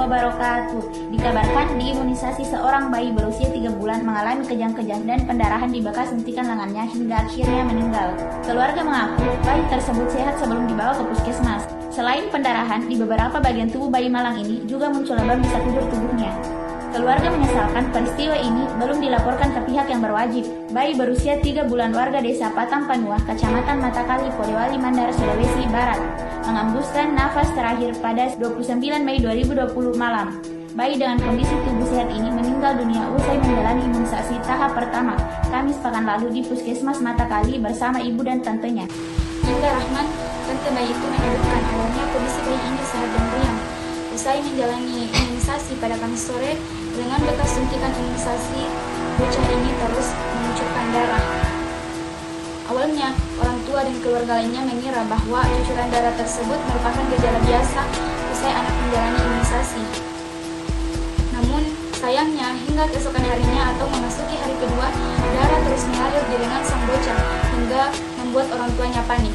wabarakatuh. Dikabarkan diimunisasi seorang bayi berusia 3 bulan mengalami kejang-kejang dan pendarahan di bekas suntikan lengannya hingga akhirnya meninggal. Keluarga mengaku bayi tersebut sehat sebelum dibawa ke puskesmas. Selain pendarahan, di beberapa bagian tubuh bayi malang ini juga muncul lebam di sekujur tubuhnya. Keluarga menyesalkan peristiwa ini belum dilaporkan ke pihak yang berwajib. Bayi berusia 3 bulan warga desa Patang Panua, Kecamatan Matakali, Polewali Mandar, Sulawesi Barat, mengembuskan nafas terakhir pada 29 Mei 2020 malam. Bayi dengan kondisi tubuh sehat ini meninggal dunia usai menjalani imunisasi tahap pertama Kamis pekan lalu di Puskesmas Matakali bersama ibu dan tantenya. Hingga Rahman, tante bayi itu menyebutkan awalnya kondisi bayi ini sehat dan riang. Usai menjalani imunisasi pada Kamis sore, dengan bekas suntikan imunisasi, bocah ini terus mengucurkan darah. Awalnya, orang tua dan keluarga lainnya mengira bahwa cucuran darah tersebut merupakan gejala biasa usai anak menjalani imunisasi. Namun, sayangnya hingga keesokan harinya atau memasuki hari kedua, darah terus mengalir di lengan sang bocah hingga membuat orang tuanya panik.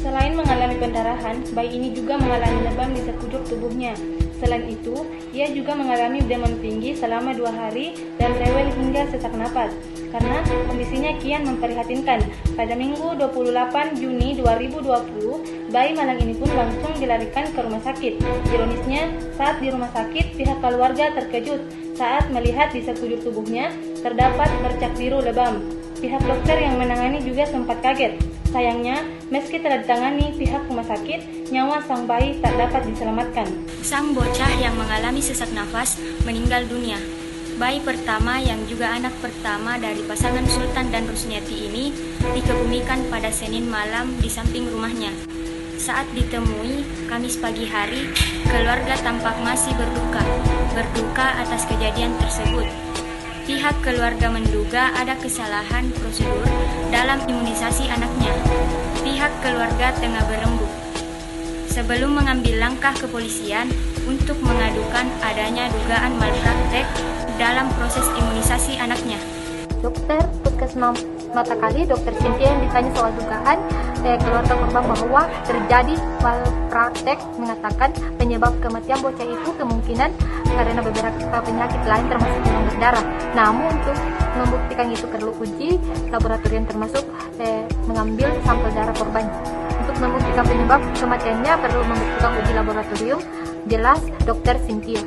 Selain mengalami pendarahan, bayi ini juga mengalami lebam di sekujur tubuhnya. Selain itu, ia juga mengalami demam tinggi selama 2 hari dan rewel hingga sesak napas. Karena kondisinya kian memprihatinkan, pada Minggu 28 Juni 2020, bayi malang ini pun langsung dilarikan ke rumah sakit. Ironisnya, saat di rumah sakit, pihak keluarga terkejut saat melihat di sekujur tubuhnya terdapat bercak biru lebam. Pihak dokter yang menangani juga sempat kaget. Sayangnya, meski telah ditangani pihak rumah sakit, nyawa sang bayi tak dapat diselamatkan. Sang bocah yang mengalami sesak nafas meninggal dunia. Bayi pertama yang juga anak pertama dari pasangan Sultan dan Rusniati ini dikebumikan pada Senin malam di samping rumahnya. Saat ditemui Kamis pagi hari, keluarga tampak masih berduka atas kejadian tersebut. Pihak keluarga menduga ada kesalahan prosedur dalam imunisasi anaknya. Pihak keluarga tengah berembuk sebelum mengambil langkah kepolisian untuk mengadukan adanya dugaan malpraktek dalam proses imunisasi anaknya. Dokter Puskesmas Matakali, Dokter Cynthia yang ditanya soal dugaan keluarga korban bahwa terjadi malpraktek, mengatakan penyebab kematian bocah itu kemungkinan karena beberapa penyakit lain termasuk demam berdarah. Namun untuk membuktikan itu perlu uji laboratorium termasuk mengambil sampel darah korban. Untuk membuktikan penyebab kematiannya perlu membuktikan uji laboratorium, jelas Dokter Cynthia.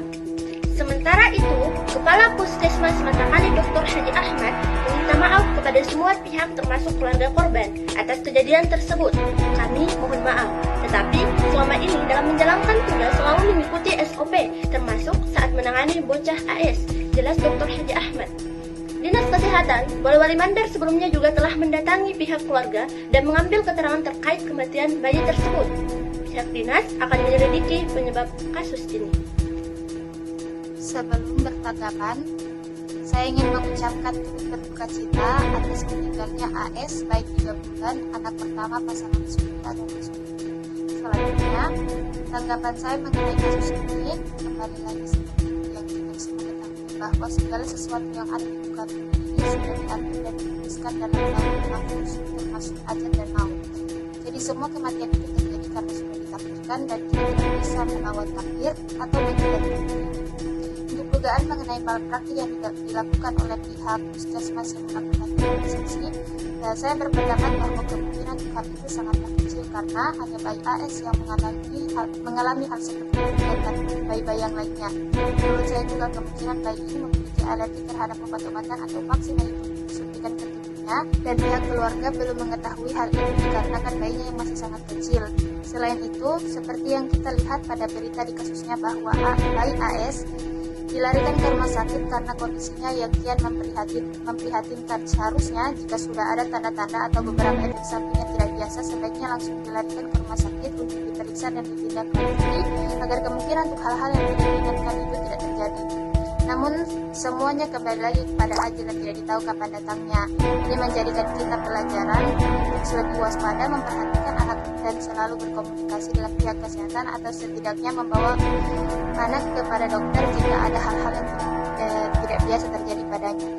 Sementara itu, Kepala Puskesmas Matakali Dr. Haji Ahmad meminta maaf kepada semua pihak termasuk keluarga korban atas kejadian tersebut. Kami mohon maaf, tetapi selama ini dalam menjalankan tugas selalu mengikuti SOP, termasuk saat menangani bocah AS, jelas Dr. Haji Ahmad. Dinas Kesehatan Polewali Mandar sebelumnya juga telah mendatangi pihak keluarga dan mengambil keterangan terkait kematian bayi tersebut. Pihak dinas akan menyelidiki penyebab kasus ini. Sebelum bertanggapan, saya ingin mengucapkan turut berduka cita atas meninggalnya AS, bayi 3 bulan, anak pertama pasangan Sultan dan Rusniati. Selanjutnya, tanggapan saya mengenai kasus ini kembali lagi seperti yang kita semua ketahui bahwa segala sesuatu yang ada di muka bumi ini sudah diatur dan dituliskan dalam Lauhul Mahfuz, termasuk ajal dan maut. Jadi semua kematian itu terjadi karena sudah ditakdirkan dan kita tidak bisa melawan takdir atau menghindari takdir. Dugaan mengenai malpraktik yang dilakukan oleh pihak puskesmas yang melakukan imunisasi, saya berpendapat bahwa kemungkinan hal itu sangatlah kecil karena hanya bayi AS yang mengalami hal seperti itu dan bayi-bayi yang lainnya. Menurut saya juga kemungkinan bayi ini memiliki alergi terhadap obat-obatan atau vaksin yang disuntikan ke tubuhnya dan pihak keluarga belum mengetahui hal ini dikarenakan bayinya yang masih sangat kecil. Selain itu, seperti yang kita lihat pada berita di kasusnya bahwa bayi AS dilarikan ke rumah sakit karena kondisinya yang kian memprihatinkan. Seharusnya jika sudah ada tanda-tanda atau beberapa efek samping yang tidak biasa, sebaiknya langsung dilarikan ke rumah sakit untuk diperiksa dan ditindaklanjuti agar kemungkinan untuk hal-hal yang tidak diinginkan itu tidak terjadi. Namun semuanya kembali lagi kepada ajal yang tidak ditahu kapan datangnya. Ini menjadikan kita pelajaran untuk lebih waspada, memperhatikan anak dan selalu berkomunikasi dengan pihak kesehatan atau setidaknya membawa anak kepada dokter jika ada hal-hal yang tidak biasa terjadi padanya.